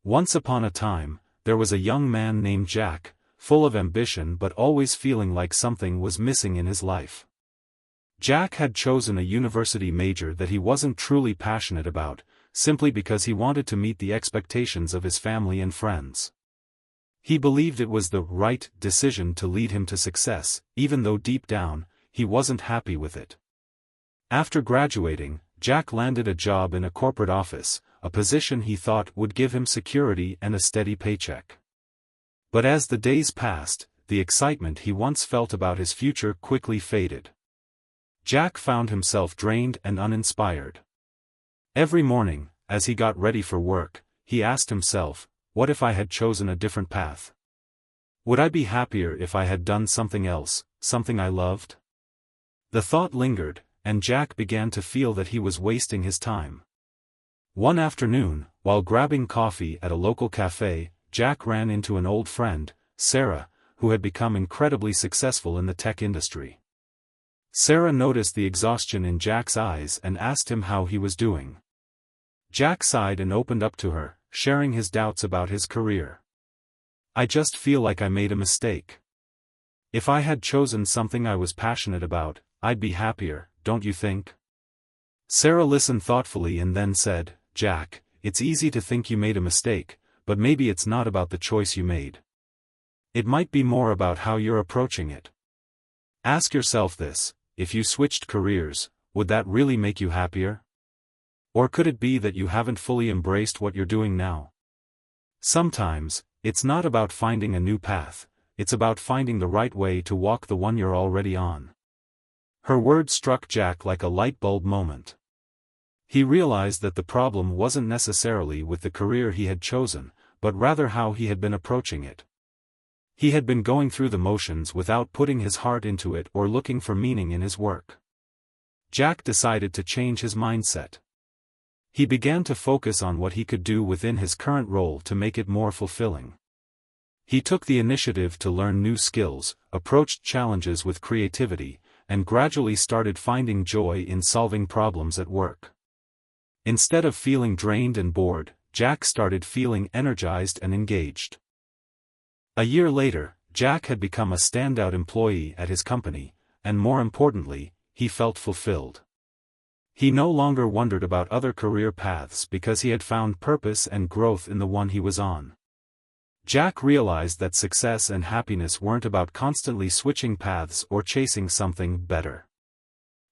Once upon a time, there was a young man named Jack, full of ambition but always feeling like something was missing in his life. Jack had chosen a university major that he wasn't truly passionate about, simply because he wanted to meet the expectations of his family and friends. He believed it was the right decision to lead him to success, even though deep down, he wasn't happy with it. After graduating, Jack landed a job in a corporate office, a position he thought would give him security and a steady paycheck. But as the days passed, the excitement he once felt about his future quickly faded. Jack found himself drained and uninspired. Every morning, as he got ready for work, he asked himself, what if I had chosen a different path? Would I be happier if I had done something else, something I loved? The thought lingered, and Jack began to feel that he was wasting his time. One afternoon, while grabbing coffee at a local cafe, Jack ran into an old friend, Sarah, who had become incredibly successful in the tech industry. Sarah noticed the exhaustion in Jack's eyes and asked him how he was doing. Jack sighed and opened up to her, sharing his doubts about his career. I just feel like I made a mistake. If I had chosen something I was passionate about, I'd be happier, don't you think? Sarah listened thoughtfully and then said, Jack, it's easy to think you made a mistake, but maybe it's not about the choice you made. It might be more about how you're approaching it. Ask yourself this, if you switched careers, would that really make you happier? Or could it be that you haven't fully embraced what you're doing now? Sometimes, it's not about finding a new path, it's about finding the right way to walk the one you're already on. Her words struck Jack like a light bulb moment. He realized that the problem wasn't necessarily with the career he had chosen, but rather how he had been approaching it. He had been going through the motions without putting his heart into it or looking for meaning in his work. Jack decided to change his mindset. He began to focus on what he could do within his current role to make it more fulfilling. He took the initiative to learn new skills, approached challenges with creativity, and gradually started finding joy in solving problems at work. Instead of feeling drained and bored, Jack started feeling energized and engaged. A year later, Jack had become a standout employee at his company, and more importantly, he felt fulfilled. He no longer wondered about other career paths because he had found purpose and growth in the one he was on. Jack realized that success and happiness weren't about constantly switching paths or chasing something better.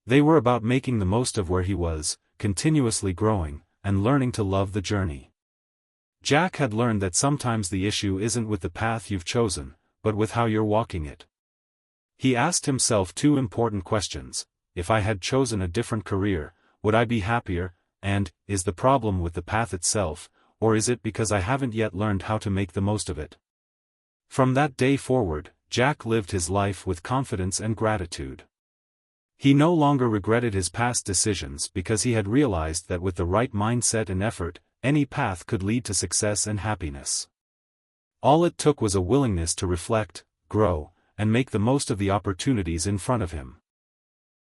They were about making the most of where he was, continuously growing, and learning to love the journey. Jack had learned that sometimes the issue isn't with the path you've chosen, but with how you're walking it. He asked himself two important questions: if I had chosen a different career, would I be happier, and, is the problem with the path itself, or is it because I haven't yet learned how to make the most of it? From that day forward, Jack lived his life with confidence and gratitude. He no longer regretted his past decisions because he had realized that with the right mindset and effort, any path could lead to success and happiness. All it took was a willingness to reflect, grow, and make the most of the opportunities in front of him.